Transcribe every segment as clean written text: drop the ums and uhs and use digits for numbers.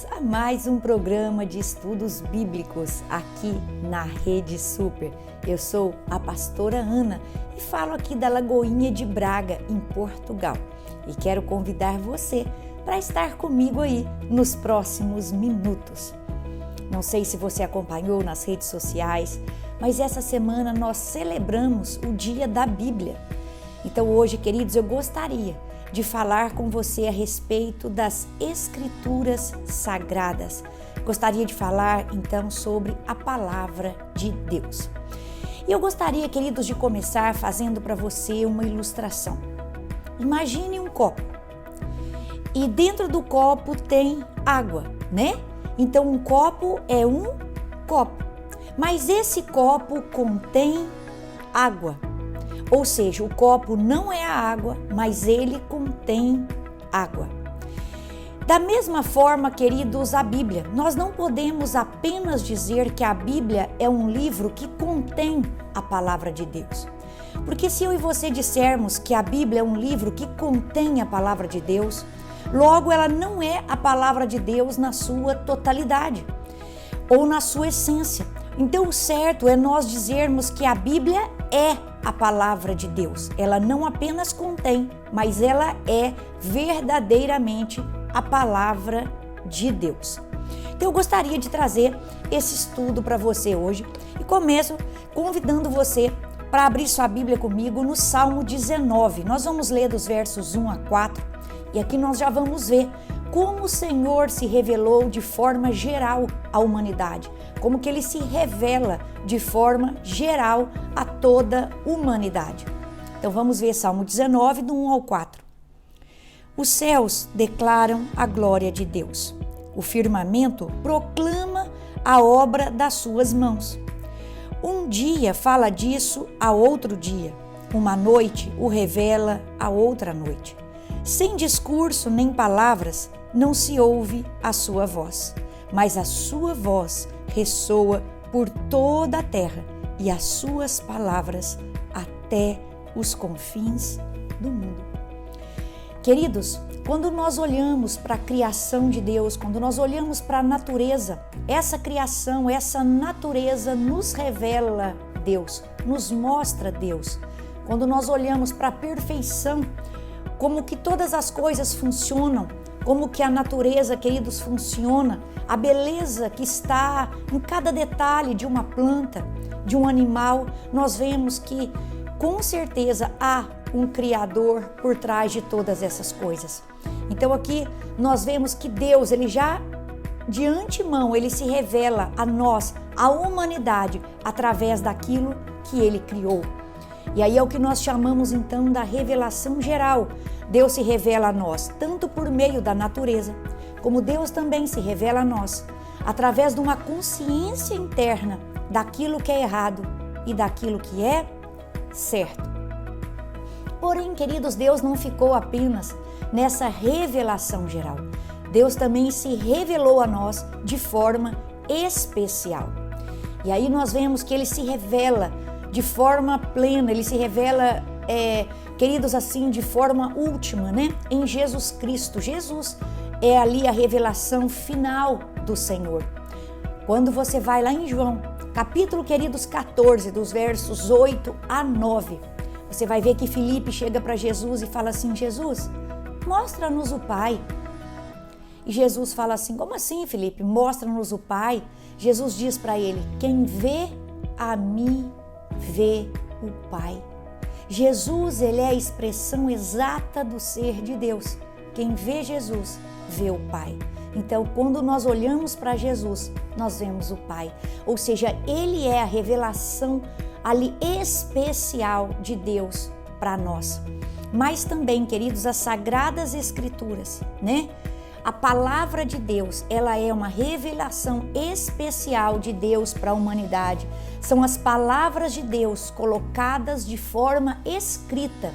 bem-vindos a mais um programa de estudos bíblicos aqui na Rede Super. Eu sou a pastora Ana e falo aqui da Lagoinha de Braga, em Portugal. E quero convidar você para estar comigo aí nos próximos minutos. Não sei se você acompanhou nas redes sociais, mas essa semana nós celebramos o Dia da Bíblia. Então hoje, queridos, eu gostaria de falar com você a respeito das Escrituras Sagradas. Gostaria de falar, então, sobre a Palavra de Deus. E eu gostaria, queridos, de começar fazendo para você uma ilustração. Imagine um copo. E dentro do copo tem água, né? Então, um copo é um copo. Mas esse copo contém água. Ou seja, o copo não é a água, mas ele contém água. Da mesma forma, queridos, a Bíblia. Nós não podemos apenas dizer que a Bíblia é um livro que contém a palavra de Deus. Porque se eu e você dissermos que a Bíblia é um livro que contém a palavra de Deus, logo ela não é a palavra de Deus na sua totalidade ou na sua essência. Então, o certo é nós dizermos que a Bíblia é a palavra de Deus. Ela não apenas contém, mas ela é verdadeiramente a palavra de Deus. Então, eu gostaria de trazer esse estudo para você hoje e começo convidando você para abrir sua Bíblia comigo no Salmo 19. Nós vamos ler dos versos 1 a 4 e aqui nós já vamos ver como o Senhor se revelou de forma geral à humanidade, como que Ele se revela de forma geral a toda a humanidade. Então vamos ver Salmo 19, do 1 ao 4. Os céus declaram a glória de Deus. O firmamento proclama a obra das suas mãos. Um dia fala disso a outro dia. Uma noite o revela a outra noite. Sem discurso nem palavras, não se ouve a sua voz, mas a sua voz ressoa por toda a terra e as suas palavras até os confins do mundo. Queridos, quando nós olhamos para a criação de Deus, quando nós olhamos para a natureza, essa criação, essa natureza nos revela Deus, nos mostra Deus. Quando nós olhamos para a perfeição, como que todas as coisas funcionam, como que a natureza, queridos, funciona, a beleza que está em cada detalhe de uma planta, de um animal, nós vemos que com certeza há um Criador por trás de todas essas coisas. Então aqui nós vemos que Deus, Ele já de antemão, Ele se revela a nós, a humanidade, através daquilo que Ele criou. E aí é o que nós chamamos então da revelação geral. Deus se revela a nós, tanto por meio da natureza, como Deus também se revela a nós, através de uma consciência interna daquilo que é errado e daquilo que é certo. Porém, queridos, Deus não ficou apenas nessa revelação geral. Deus também se revelou a nós de forma especial. E aí nós vemos que Ele se revela de forma plena, Ele se revela, queridos, assim, de forma última, né? Em Jesus Cristo. Jesus é ali a revelação final do Senhor. Quando você vai lá em João, capítulo, queridos, 14, dos versos 8 a 9, você vai ver que Filipe chega para Jesus e fala assim: Jesus, mostra-nos o Pai. E Jesus fala assim: como assim, Filipe? Mostra-nos o Pai. Jesus diz para ele: quem vê a mim, vê o Pai. Jesus, Ele é a expressão exata do ser de Deus. Quem vê Jesus, vê o Pai. Então, quando nós olhamos para Jesus, nós vemos o Pai. Ou seja, Ele é a revelação ali especial de Deus para nós. Mas também, queridos, as Sagradas Escrituras, né? A palavra de Deus, ela é uma revelação especial de Deus para a humanidade. São as palavras de Deus colocadas de forma escrita.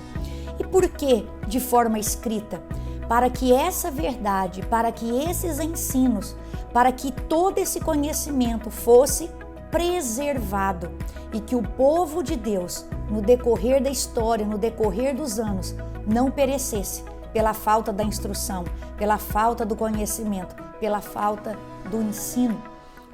E por que de forma escrita? Para que essa verdade, para que esses ensinos, para que todo esse conhecimento fosse preservado e que o povo de Deus, no decorrer da história, no decorrer dos anos, não perecesse pela falta da instrução, pela falta do conhecimento, pela falta do ensino.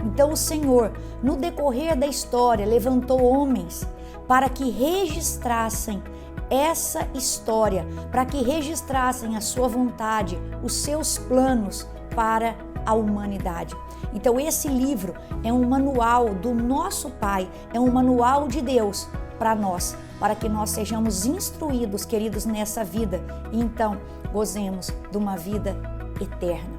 Então o Senhor, no decorrer da história, levantou homens para que registrassem essa história, para que registrassem a sua vontade, os seus planos para a humanidade. Então esse livro é um manual do nosso Pai, é um manual de Deus para nós, para que nós sejamos instruídos, queridos, nessa vida e então gozemos de uma vida eterna.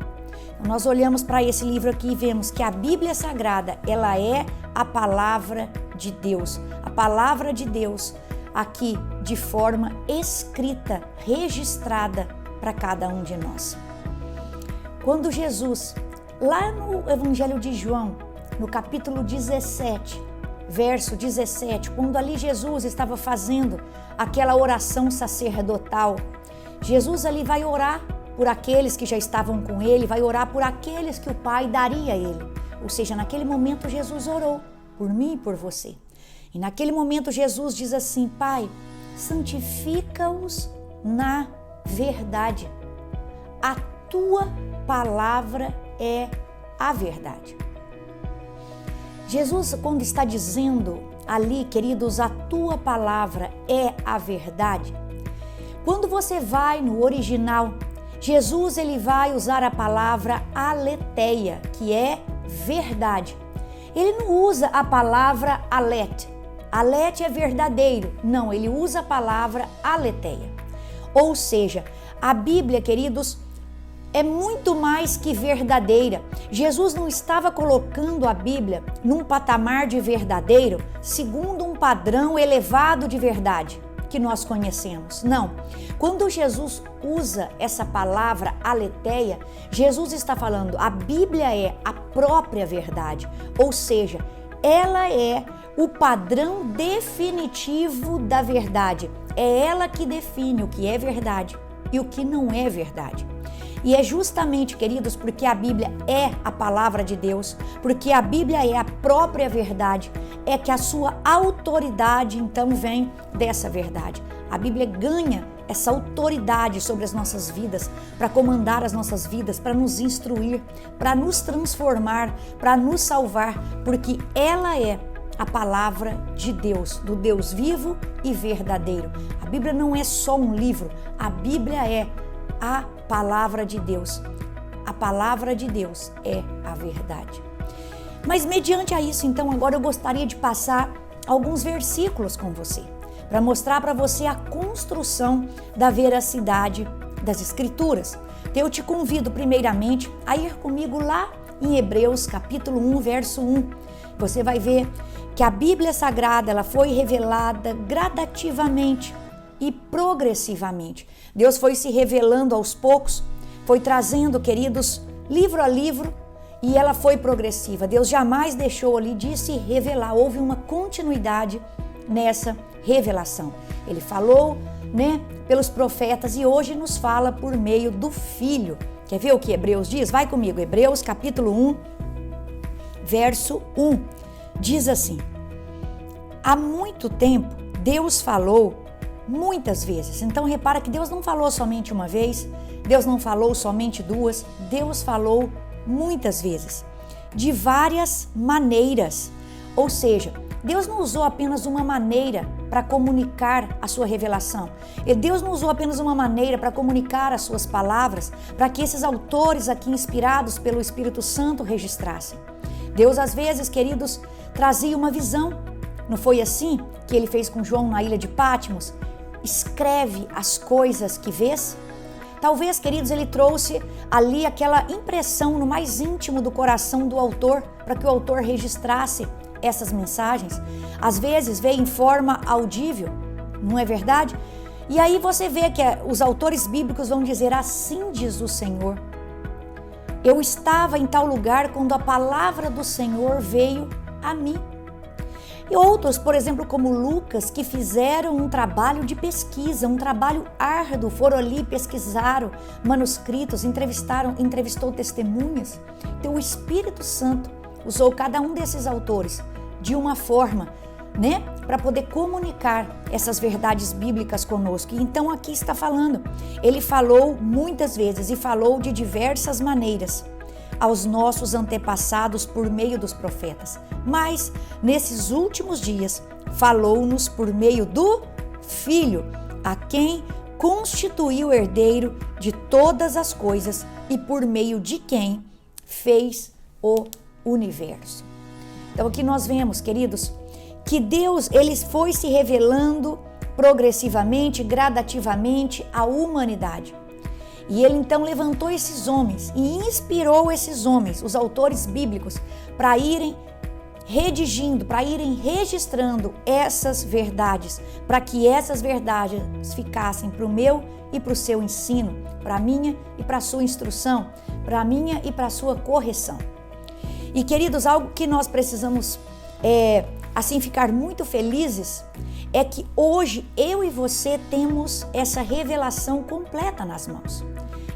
Então, nós olhamos para esse livro aqui e vemos que a Bíblia Sagrada, ela é a palavra de Deus. A palavra de Deus aqui de forma escrita, registrada para cada um de nós. Quando Jesus, lá no Evangelho de João, no capítulo 17, verso 17, quando ali Jesus estava fazendo aquela oração sacerdotal, Jesus ali vai orar por aqueles que já estavam com ele, vai orar por aqueles que o Pai daria a ele. Ou seja, naquele momento Jesus orou por mim e por você. E naquele momento Jesus diz assim: Pai, santifica-os na verdade. A tua palavra é a verdade. Jesus, quando está dizendo ali, queridos, a tua palavra é a verdade, quando você vai no original, Jesus ele vai usar a palavra aletheia, que é verdade. Ele não usa a palavra alete. Alete é verdadeiro. Não, ele usa a palavra aletheia. Ou seja, a Bíblia, queridos, é muito mais que verdadeira. Jesus não estava colocando a Bíblia num patamar de verdadeiro segundo um padrão elevado de verdade que nós conhecemos. Não. Quando Jesus usa essa palavra aletheia, Jesus está falando, a Bíblia é a própria verdade, ou seja, ela é o padrão definitivo da verdade. É ela que define o que é verdade e o que não é verdade. E é justamente, queridos, porque a Bíblia é a palavra de Deus, porque a Bíblia é a própria verdade, é que a sua autoridade então vem dessa verdade. A Bíblia ganha essa autoridade sobre as nossas vidas, para comandar as nossas vidas, para nos instruir, para nos transformar, para nos salvar, porque ela é a palavra de Deus, do Deus vivo e verdadeiro. A Bíblia não é só um livro, a Bíblia é a palavra de Deus. A palavra de Deus é a verdade. Mas mediante a isso, então, agora eu gostaria de passar alguns versículos com você, para mostrar para você a construção da veracidade das Escrituras. Então, eu te convido primeiramente a ir comigo lá em Hebreus capítulo 1, verso 1. Você vai ver que a Bíblia Sagrada ela foi revelada gradativamente e progressivamente. Deus foi se revelando aos poucos, foi trazendo, queridos, livro a livro, e ela foi progressiva. Deus jamais deixou ali de se revelar. Houve uma continuidade nessa revelação. Ele falou, pelos profetas e hoje nos fala por meio do Filho. Quer ver o que Hebreus diz? Vai comigo, Hebreus capítulo 1, verso 1. Diz assim: há muito tempo Deus falou muitas vezes. Então repara que Deus não falou somente uma vez, Deus não falou somente duas, Deus falou muitas vezes, de várias maneiras. Ou seja, Deus não usou apenas uma maneira para comunicar a sua revelação. E Deus não usou apenas uma maneira para comunicar as suas palavras, para que esses autores aqui inspirados pelo Espírito Santo registrassem. Deus às vezes, queridos, trazia uma visão. Não foi assim que ele fez com João na ilha de Patmos? Escreve as coisas que vês. Talvez, queridos, ele trouxe ali aquela impressão no mais íntimo do coração do autor, para que o autor registrasse essas mensagens. Às vezes veio em forma audível, não é verdade? E aí você vê que os autores bíblicos vão dizer: assim diz o Senhor. Eu estava em tal lugar quando a palavra do Senhor veio a mim. E outros, por exemplo, como Lucas, que fizeram um trabalho de pesquisa, um trabalho árduo, foram ali, pesquisaram manuscritos, entrevistou testemunhas. Então o Espírito Santo usou cada um desses autores de uma forma, para poder comunicar essas verdades bíblicas conosco. E então aqui está falando, ele falou muitas vezes e falou de diversas maneiras. aos nossos antepassados por meio dos profetas, mas nesses últimos dias falou-nos por meio do Filho, a quem constituiu herdeiro de todas as coisas e por meio de quem fez o universo. Então aqui nós vemos, queridos, que Deus ele foi se revelando progressivamente, gradativamente à humanidade. E ele então levantou esses homens e inspirou esses homens, os autores bíblicos, para irem redigindo, para irem registrando essas verdades, para que essas verdades ficassem para o meu e para o seu ensino, para a minha e para a sua instrução, para a minha e para a sua correção. E queridos, algo que nós precisamos assim ficar muito felizes é que hoje eu e você temos essa revelação completa nas mãos.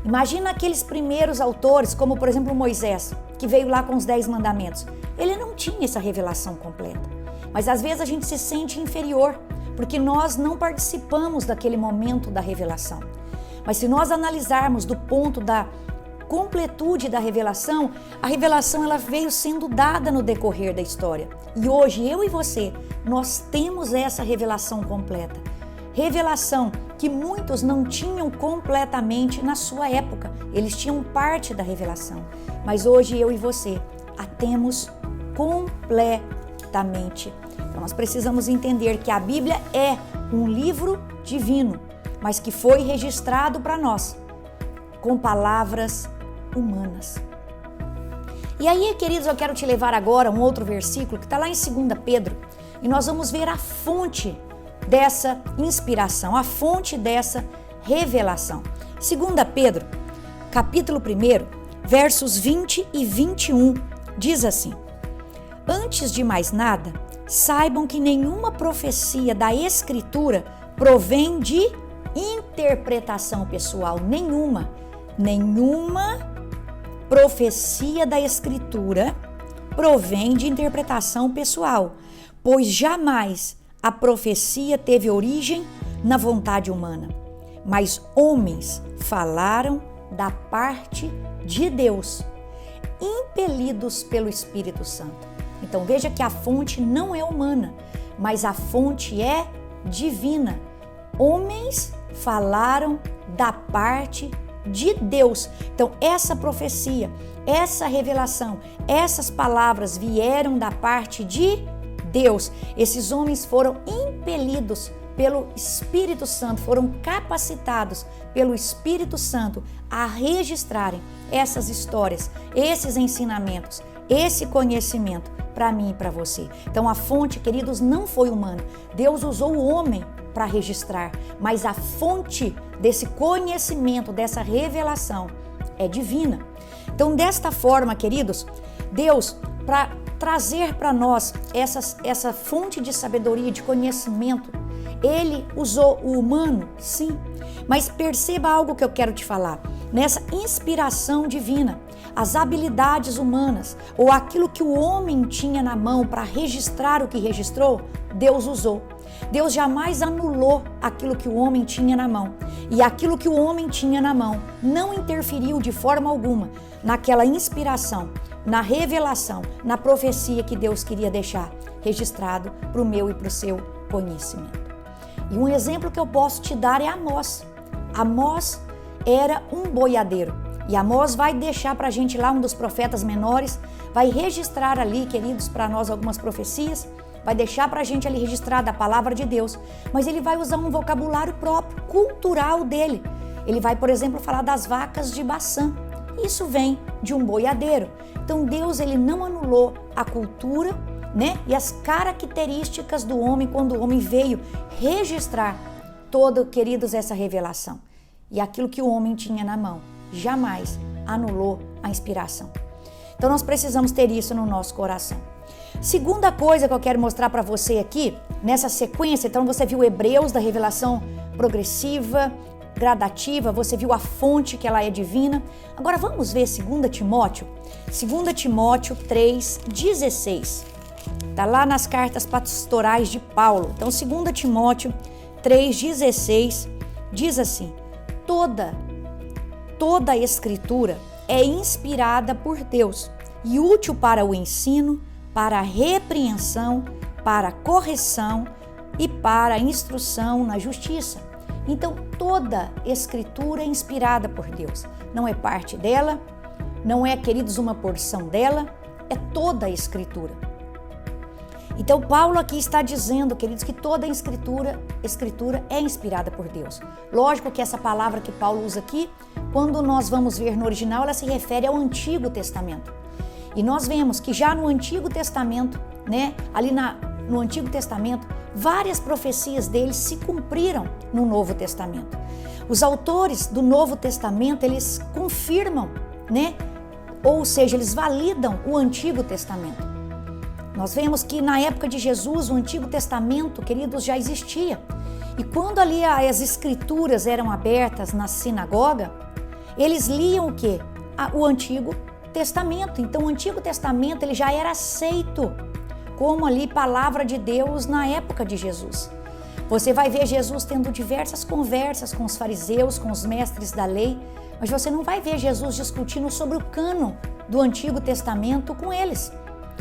Imagina aqueles primeiros autores, como por exemplo Moisés, que veio lá com os 10 mandamentos. Ele não tinha essa revelação completa, mas às vezes a gente se sente inferior, porque nós não participamos daquele momento da revelação. Mas se nós analisarmos do ponto da completude da revelação, a revelação ela veio sendo dada no decorrer da história. E hoje eu e você, nós temos essa revelação completa. Revelação que muitos não tinham completamente na sua época. Eles tinham parte da revelação. Mas hoje eu e você a temos completamente. Então nós precisamos entender que a Bíblia é um livro divino, mas que foi registrado para nós com palavras humanas. E aí, queridos, eu quero te levar agora a um outro versículo que está lá em 2 Pedro, e nós vamos ver a fonte dessa inspiração, a fonte dessa revelação. 2 Pedro, capítulo 1, versos 20 e 21, diz assim: Antes de mais nada, saibam que nenhuma profecia da Escritura provém de interpretação pessoal, nenhuma profecia da Escritura provém de interpretação pessoal, pois jamais a profecia teve origem na vontade humana, mas homens falaram da parte de Deus, impelidos pelo Espírito Santo. Então veja que a fonte não é humana, mas a fonte é divina. Homens falaram da parte de Deus. Então essa profecia, essa revelação, essas palavras vieram da parte de Deus. Esses homens foram impelidos pelo Espírito Santo, foram capacitados pelo Espírito Santo a registrarem essas histórias, esses ensinamentos, esse conhecimento para mim e para você. Então a fonte, queridos, não foi humana. Deus usou o homem para registrar, mas a fonte desse conhecimento, dessa revelação é divina. Então desta forma, queridos, Deus, para trazer para nós essa fonte de sabedoria, de conhecimento, Ele usou o humano, sim, mas perceba algo que eu quero te falar. Nessa inspiração divina, as habilidades humanas ou aquilo que o homem tinha na mão para registrar o que registrou, Deus usou. Deus jamais anulou aquilo que o homem tinha na mão. E aquilo que o homem tinha na mão não interferiu de forma alguma naquela inspiração, na revelação, na profecia que Deus queria deixar registrado para o meu e para o seu conhecimento. E um exemplo que eu posso te dar é Amós. Amós era um boiadeiro. E Amós vai deixar para a gente lá, um dos profetas menores, vai registrar ali, queridos, para nós algumas profecias, vai deixar para a gente ali registrada a palavra de Deus, mas ele vai usar um vocabulário próprio, cultural dele. Ele vai, por exemplo, falar das vacas de Baçã. Isso vem de um boiadeiro. Então Deus, ele não anulou a cultura, e as características do homem quando o homem veio registrar toda, queridos, essa revelação. E aquilo que o homem tinha na mão jamais anulou a inspiração. Então nós precisamos ter isso no nosso coração. Segunda coisa que eu quero mostrar para você aqui, nessa sequência, então você viu Hebreus da revelação progressiva, gradativa, você viu a fonte que ela é divina. Agora vamos ver 2 Timóteo 3,16. Está lá nas cartas pastorais de Paulo. Então 2 Timóteo 3,16 diz assim: Toda a Escritura é inspirada por Deus e útil para o ensino, para a repreensão, para a correção e para a instrução na justiça. Então, toda Escritura é inspirada por Deus. Não é parte dela, não é, queridos, uma porção dela, é toda a Escritura. Então, Paulo aqui está dizendo, queridos, que toda a Escritura é inspirada por Deus. Lógico que essa palavra que Paulo usa aqui, quando nós vamos ver no original, ela se refere ao Antigo Testamento. E nós vemos que já no Antigo Testamento, ali no Antigo Testamento, várias profecias deles se cumpriram no Novo Testamento. Os autores do Novo Testamento, eles confirmam, ou seja, eles validam o Antigo Testamento. Nós vemos que na época de Jesus, o Antigo Testamento, queridos, já existia. E quando ali as Escrituras eram abertas na sinagoga, eles liam o quê? O Antigo Testamento. Então, o Antigo Testamento ele já era aceito como ali palavra de Deus na época de Jesus. Você vai ver Jesus tendo diversas conversas com os fariseus, com os mestres da lei, mas você não vai ver Jesus discutindo sobre o cânon do Antigo Testamento com eles,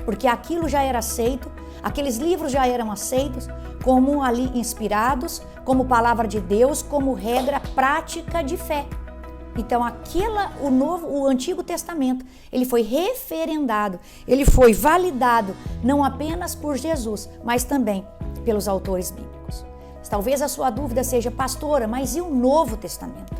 porque aquilo já era aceito, aqueles livros já eram aceitos como ali inspirados, como palavra de Deus, como regra prática de fé. Então, o Antigo Testamento, ele foi referendado, ele foi validado, não apenas por Jesus, mas também pelos autores bíblicos. Talvez a sua dúvida seja, pastora, mas e o Novo Testamento?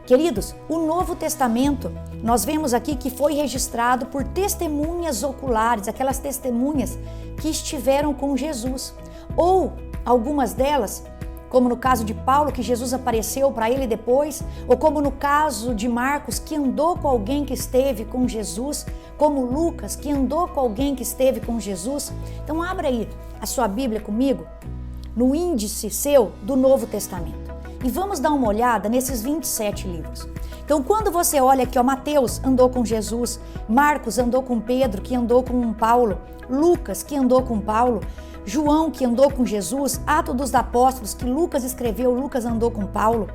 Queridos, o Novo Testamento, nós vemos aqui que foi registrado por testemunhas oculares, aquelas testemunhas que estiveram com Jesus, ou algumas delas, como no caso de Paulo, que Jesus apareceu para ele depois, ou como no caso de Marcos, que andou com alguém que esteve com Jesus, como Lucas, que andou com alguém que esteve com Jesus. Então, abra aí a sua Bíblia comigo, no índice seu do Novo Testamento, e vamos dar uma olhada nesses 27 livros. Então, quando você olha aqui, Mateus andou com Jesus, Marcos andou com Pedro, que andou com Paulo, Lucas, que andou com Paulo, João, que andou com Jesus, Atos dos Apóstolos, que Lucas escreveu, Lucas andou com Paulo.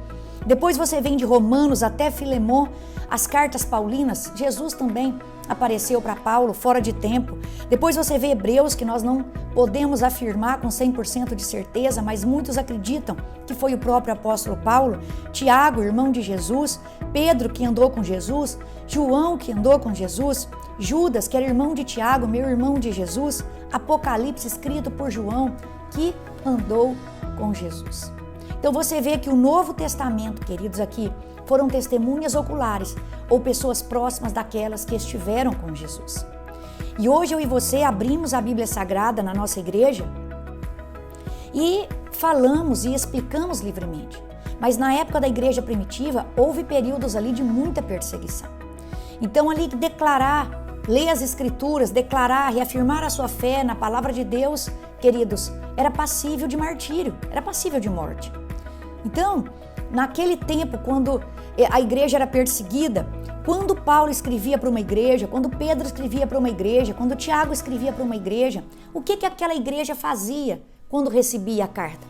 Depois você vem de Romanos até Filemon, as cartas paulinas, Jesus também apareceu para Paulo fora de tempo. Depois você vê Hebreus, que nós não podemos afirmar com 100% de certeza, mas muitos acreditam que foi o próprio apóstolo Paulo. Tiago, irmão de Jesus, Pedro, que andou com Jesus, João, que andou com Jesus, Judas, que era irmão de Tiago, meu irmão de Jesus, Apocalipse, escrito por João, que andou com Jesus. Então você vê que o Novo Testamento, queridos, aqui foram testemunhas oculares ou pessoas próximas daquelas que estiveram com Jesus. E hoje eu e você abrimos a Bíblia Sagrada na nossa igreja e falamos e explicamos livremente. Mas na época da igreja primitiva, houve períodos ali de muita perseguição. Então ali declarar, ler as Escrituras, declarar, reafirmar a sua fé na palavra de Deus, queridos, era passível de martírio, era passível de morte. Então, naquele tempo, quando a igreja era perseguida, quando Paulo escrevia para uma igreja, quando Pedro escrevia para uma igreja, quando Tiago escrevia para uma igreja, o que aquela igreja fazia quando recebia a carta?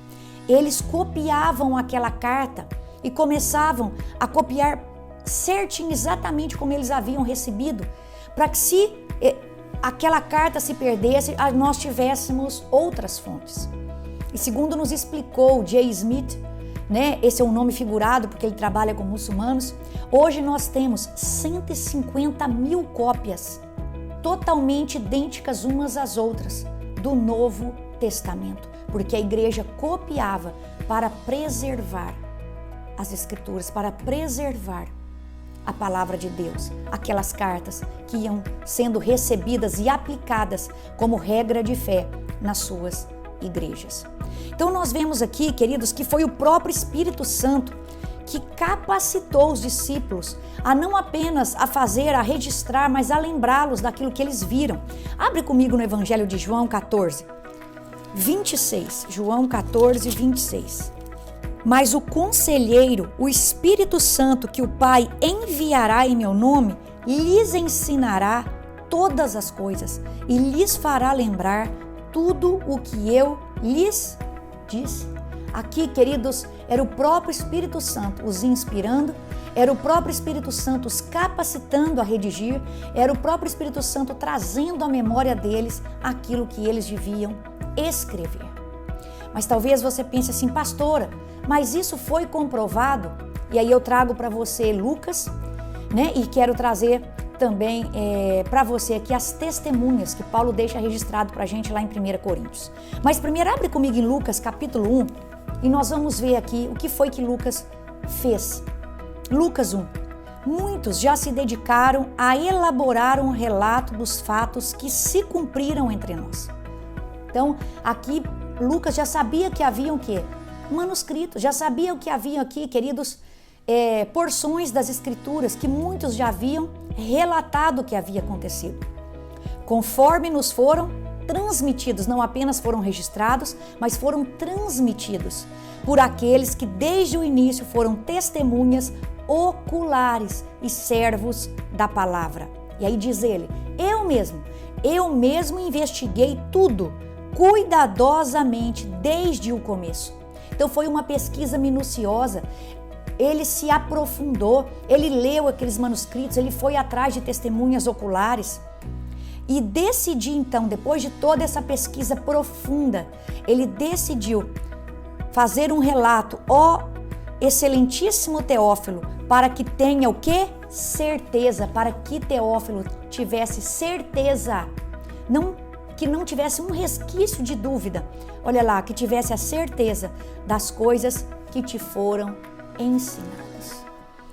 Eles copiavam aquela carta e começavam a copiar certinho, exatamente como eles haviam recebido, para que se aquela carta se perdesse, nós tivéssemos outras fontes. E segundo nos explicou J. Smith, esse é um nome figurado porque ele trabalha com muçulmanos, hoje nós temos 150 mil cópias totalmente idênticas umas às outras do Novo Testamento, porque a igreja copiava para preservar as Escrituras, para preservar a palavra de Deus, aquelas cartas que iam sendo recebidas e aplicadas como regra de fé nas suas igrejas. Então nós vemos aqui, queridos, que foi o próprio Espírito Santo que capacitou os discípulos a não apenas a registrar, mas a lembrá-los daquilo que eles viram. Abre comigo no Evangelho de João 14, 26. João 14, 26. Mas o Conselheiro, o Espírito Santo, que o Pai enviará em meu nome, lhes ensinará todas as coisas e lhes fará lembrar tudo o que eu lhes disse. Aqui, queridos, era o próprio Espírito Santo os inspirando, era o próprio Espírito Santo os capacitando a redigir, era o próprio Espírito Santo trazendo à memória deles aquilo que eles deviam escrever. Mas talvez você pense assim, pastora, mas isso foi comprovado? E aí eu trago para você Lucas, né? E quero trazer também para você aqui as testemunhas que Paulo deixa registrado para a gente lá em 1 Coríntios. Mas primeiro abre comigo em Lucas capítulo 1 e nós vamos ver aqui o que foi que Lucas fez. Lucas 1. Muitos já se dedicaram a elaborar um relato dos fatos que se cumpriram entre nós. Então, aqui Lucas já sabia que havia o quê? Manuscritos, já sabia o que havia aqui, queridos, porções das escrituras que muitos já haviam relatado o que havia acontecido. Conforme nos foram transmitidos, não apenas foram registrados, mas foram transmitidos por aqueles que desde o início foram testemunhas oculares e servos da palavra. E aí diz ele, eu mesmo investiguei tudo cuidadosamente desde o começo. Então foi uma pesquisa minuciosa, ele se aprofundou, ele leu aqueles manuscritos, ele foi atrás de testemunhas oculares e decidiu então, depois de toda essa pesquisa profunda, ele decidiu fazer um relato, ó excelentíssimo Teófilo, para que tenha o quê? Certeza, para que Teófilo tivesse certeza, que não tivesse um resquício de dúvida, olha lá, que tivesse a certeza das coisas que te foram ensinadas.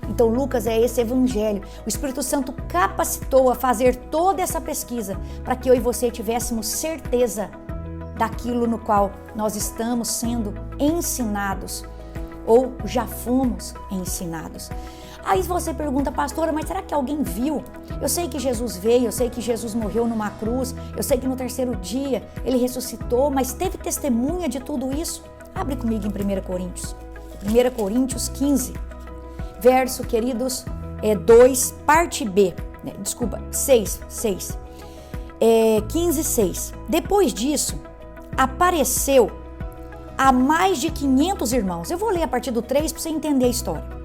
Então Lucas é esse evangelho, o Espírito Santo capacitou a fazer toda essa pesquisa para que eu e você tivéssemos certeza daquilo no qual nós estamos sendo ensinados ou já fomos ensinados. Aí você pergunta, pastora, mas será que alguém viu? Eu sei que Jesus veio, eu sei que Jesus morreu numa cruz, eu sei que no terceiro dia ele ressuscitou, mas teve testemunha de tudo isso? Abre comigo em 1 Coríntios. 1 Coríntios 15, verso, queridos, 2, parte B, 6. 15, 6. Depois disso, apareceu a mais de 500 irmãos. Eu vou ler a partir do 3 para você entender a história.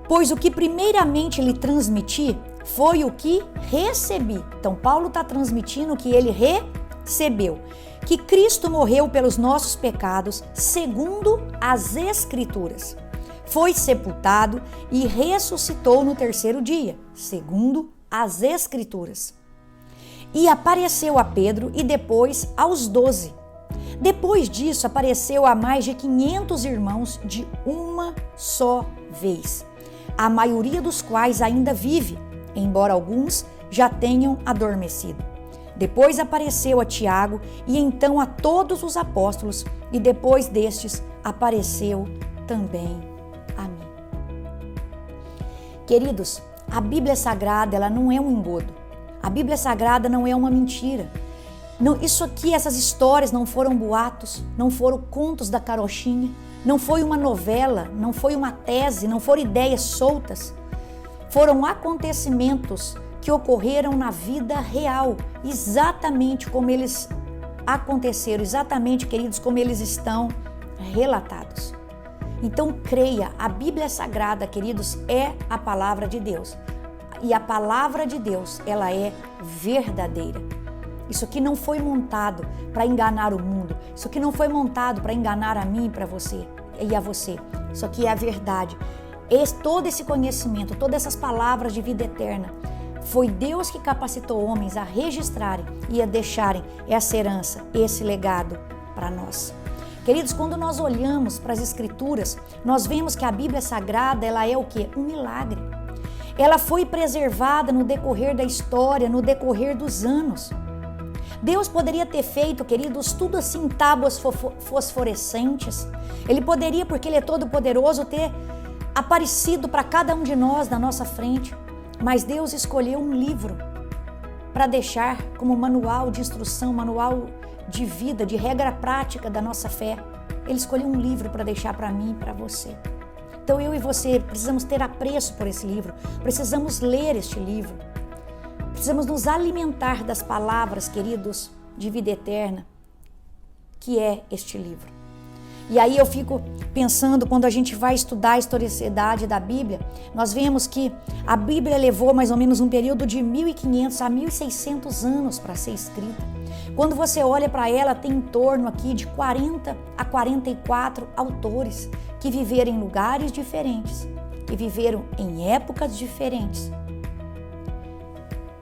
Pois o que primeiramente lhe transmiti foi o que recebi. Então, Paulo está transmitindo o que ele recebeu. Que Cristo morreu pelos nossos pecados, segundo as Escrituras. Foi sepultado e ressuscitou no terceiro dia, segundo as Escrituras. E apareceu a Pedro e depois aos 12. Depois disso, apareceu a mais de 500 irmãos de uma só vez, a maioria dos quais ainda vive, embora alguns já tenham adormecido. Depois apareceu a Tiago e então a todos os apóstolos, e depois destes apareceu também a mim. Queridos, a Bíblia Sagrada, ela não é um engodo. A Bíblia Sagrada não é uma mentira. Não, isso aqui, essas histórias não foram boatos, não foram contos da carochinha, não foi uma novela, não foi uma tese, não foram ideias soltas. Foram acontecimentos que ocorreram na vida real, exatamente como eles aconteceram, exatamente, queridos, como eles estão relatados. Então creia, a Bíblia Sagrada, queridos, é a palavra de Deus. E a palavra de Deus, ela é verdadeira. Isso aqui não foi montado para enganar o mundo. Isso aqui não foi montado para enganar a mim para você e a você. Isso aqui é a verdade. Todo esse conhecimento, todas essas palavras de vida eterna, foi Deus que capacitou homens a registrarem e a deixarem essa herança, esse legado para nós. Queridos, quando nós olhamos para as Escrituras, nós vemos que a Bíblia Sagrada, ela é o quê? Um milagre. Ela foi preservada no decorrer da história, no decorrer dos anos. Deus poderia ter feito, queridos, tudo assim em tábuas fosforescentes. Ele poderia, porque Ele é todo poderoso, ter aparecido para cada um de nós na nossa frente. Mas Deus escolheu um livro para deixar como manual de instrução, manual de vida, de regra prática da nossa fé. Ele escolheu um livro para deixar para mim e para você. Então eu e você precisamos ter apreço por esse livro, precisamos ler este livro. Precisamos nos alimentar das palavras, queridos, de vida eterna, que é este livro. E aí eu fico pensando, quando a gente vai estudar a historicidade da Bíblia, nós vemos que a Bíblia levou mais ou menos um período de 1.500 a 1.600 anos para ser escrita. Quando você olha para ela, tem em torno aqui de 40 a 44 autores que viveram em lugares diferentes, que viveram em épocas diferentes.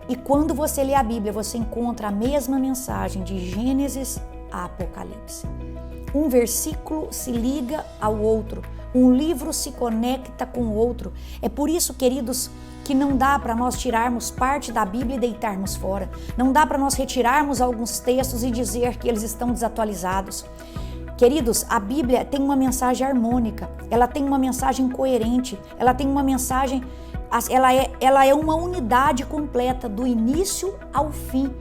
E quando você lê a Bíblia, você encontra a mesma mensagem de Gênesis a Apocalipse. Um versículo se liga ao outro, um livro se conecta com o outro. É por isso, queridos, que não dá para nós tirarmos parte da Bíblia e deitarmos fora. Não dá para nós retirarmos alguns textos e dizer que eles estão desatualizados. Queridos, a Bíblia tem uma mensagem harmônica, ela tem uma mensagem coerente, ela tem uma mensagem, ela é uma unidade completa do início ao fim.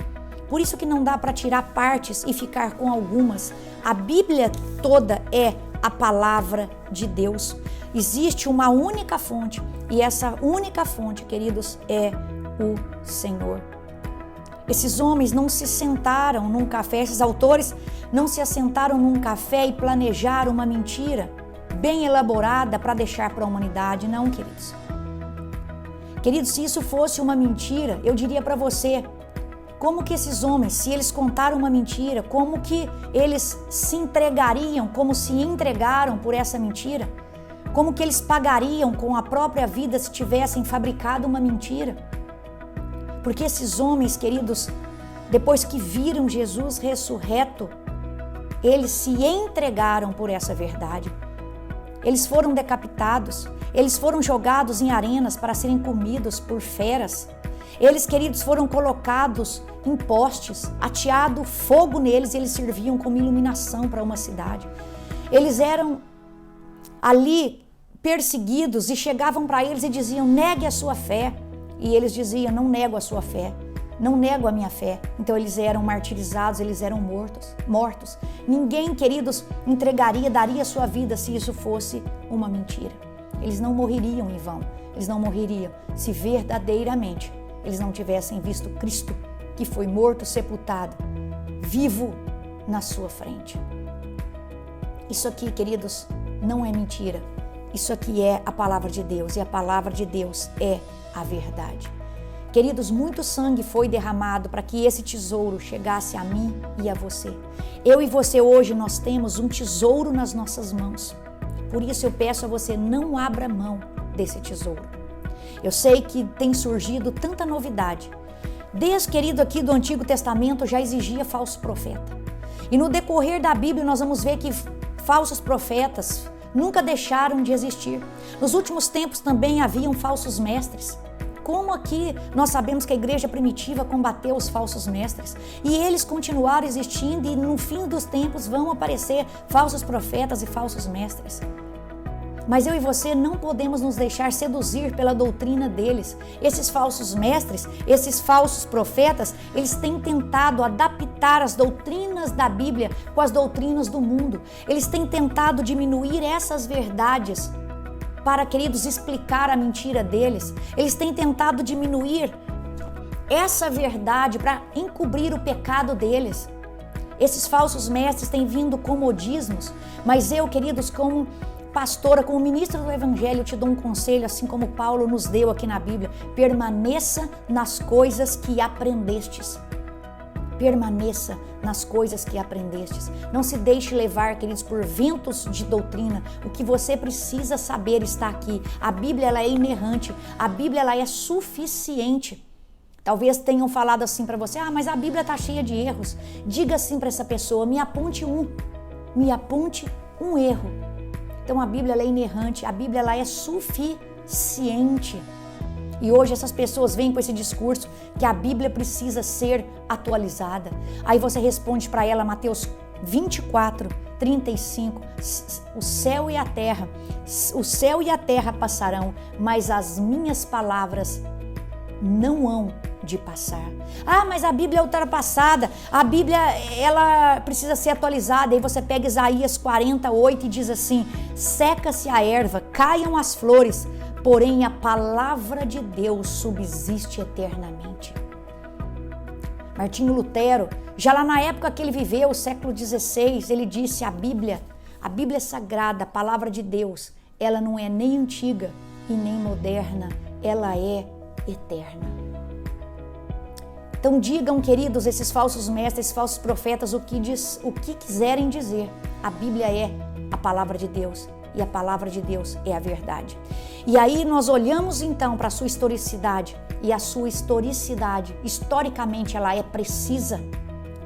Por isso que não dá para tirar partes e ficar com algumas. A Bíblia toda é a palavra de Deus. Existe uma única fonte e essa única fonte, queridos, é o Senhor. Esses homens não se sentaram num café, esses autores não se assentaram num café e planejaram uma mentira bem elaborada para deixar para a humanidade, não, queridos. Queridos, se isso fosse uma mentira, eu diria para você, como que esses homens, se eles contaram uma mentira, como que eles se entregariam, como se entregaram por essa mentira? Como que eles pagariam com a própria vida se tivessem fabricado uma mentira? Porque esses homens, queridos, depois que viram Jesus ressurreto, eles se entregaram por essa verdade. Eles foram decapitados, eles foram jogados em arenas para serem comidos por feras. Eles, queridos, foram colocados em postes, ateado fogo neles e eles serviam como iluminação para uma cidade. Eles eram ali perseguidos e chegavam para eles e diziam, negue a sua fé. E eles diziam, não nego a sua fé, não nego a minha fé. Então eles eram martirizados, eles eram mortos. Ninguém, queridos, entregaria, daria a sua vida se isso fosse uma mentira. Eles não morreriam em vão, eles não morreriam se verdadeiramente eles não tivessem visto Cristo, que foi morto, sepultado, vivo na sua frente. Isso aqui, queridos, não é mentira. Isso aqui é a palavra de Deus e a palavra de Deus é a verdade. Queridos, muito sangue foi derramado para que esse tesouro chegasse a mim e a você. Eu e você hoje nós temos um tesouro nas nossas mãos. Por isso eu peço a você, não abra mão desse tesouro. Eu sei que tem surgido tanta novidade. Desde, querido, aqui do Antigo Testamento já exigia falso profeta. E no decorrer da Bíblia nós vamos ver que falsos profetas nunca deixaram de existir. Nos últimos tempos também haviam falsos mestres. Como aqui nós sabemos que a igreja primitiva combateu os falsos mestres e eles continuaram existindo e no fim dos tempos vão aparecer falsos profetas e falsos mestres. Mas eu e você não podemos nos deixar seduzir pela doutrina deles. Esses falsos mestres, esses falsos profetas, eles têm tentado adaptar as doutrinas da Bíblia com as doutrinas do mundo. Eles têm tentado diminuir essas verdades para, queridos, explicar a mentira deles. Eles têm tentado diminuir essa verdade para encobrir o pecado deles. Esses falsos mestres têm vindo com modismos, mas eu, queridos, como pastora, como ministra do Evangelho, eu te dou um conselho, assim como Paulo nos deu aqui na Bíblia: permaneça nas coisas que aprendestes. Permaneça nas coisas que aprendestes. Não se deixe levar, queridos, por ventos de doutrina. O que você precisa saber está aqui. A Bíblia, ela é inerrante. A Bíblia, ela é suficiente. Talvez tenham falado assim para você: mas a Bíblia está cheia de erros. Diga assim para essa pessoa: me aponte um erro. Então a Bíblia, ela é inerrante, a Bíblia, ela é suficiente. E hoje essas pessoas vêm com esse discurso que a Bíblia precisa ser atualizada. Aí você responde para ela, Mateus 24, 35, o céu e a terra passarão, mas as minhas palavras não hão de passar. Mas a Bíblia é ultrapassada, a Bíblia, ela precisa ser atualizada. Aí você pega Isaías 48 e diz assim: seca-se a erva, caiam as flores, porém a palavra de Deus subsiste eternamente. Martinho Lutero, já lá na época que ele viveu, século XVI, ele disse: a Bíblia A Bíblia Sagrada, a palavra de Deus, ela não é nem antiga e nem moderna, ela é eterna. Então digam, queridos, esses falsos mestres, esses falsos profetas, o que quiserem dizer. A Bíblia é a palavra de Deus e a palavra de Deus é a verdade. E aí nós olhamos então para a sua historicidade e a sua historicidade, historicamente ela é precisa.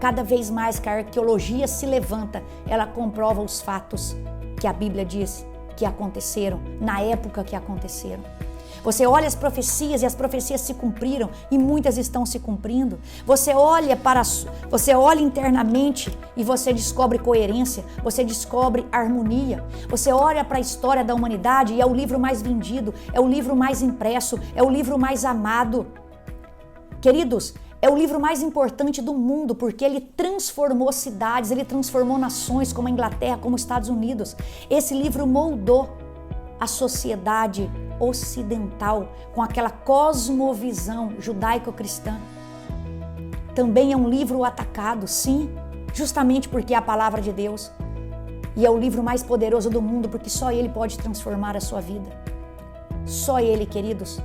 Cada vez mais que a arqueologia se levanta, ela comprova os fatos que a Bíblia diz que aconteceram, na época que aconteceram. Você olha as profecias e as profecias se cumpriram e muitas estão se cumprindo. Você olha internamente e você descobre coerência, você descobre harmonia. Você olha para a história da humanidade e é o livro mais vendido, é o livro mais impresso, é o livro mais amado. Queridos, é o livro mais importante do mundo porque ele transformou cidades, ele transformou nações como a Inglaterra, como os Estados Unidos. Esse livro moldou a sociedade ocidental com aquela cosmovisão judaico-cristã. Também é um livro atacado, sim, justamente porque é a palavra de Deus. E é o livro mais poderoso do mundo porque só ele pode transformar a sua vida. Só ele, queridos.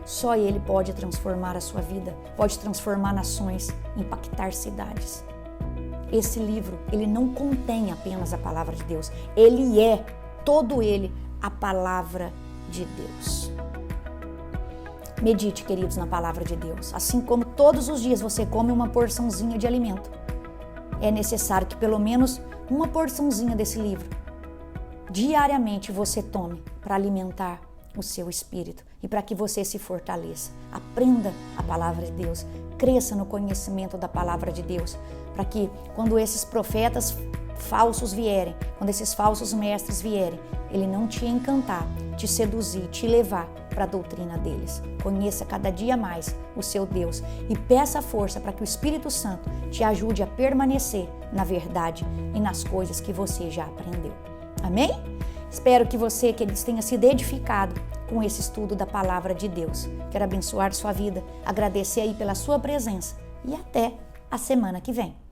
Só ele pode transformar a sua vida, pode transformar nações, impactar cidades. Esse livro, ele não contém apenas a palavra de Deus, ele é, todo ele, a palavra de Deus. Medite, queridos, na palavra de Deus. Assim como todos os dias você come uma porçãozinha de alimento, é necessário que pelo menos uma porçãozinha desse livro, diariamente você tome para alimentar o seu espírito e para que você se fortaleça. Aprenda a palavra de Deus, cresça no conhecimento da palavra de Deus, para que quando esses profetas falsos vierem, quando esses falsos mestres vierem, ele não te encantar, te seduzir, te levar para a doutrina deles. Conheça cada dia mais o seu Deus e peça força para que o Espírito Santo te ajude a permanecer na verdade e nas coisas que você já aprendeu. Amém? Espero que você, queridos, tenha sido edificado com esse estudo da palavra de Deus. Quero abençoar sua vida, agradecer aí pela sua presença e até a semana que vem.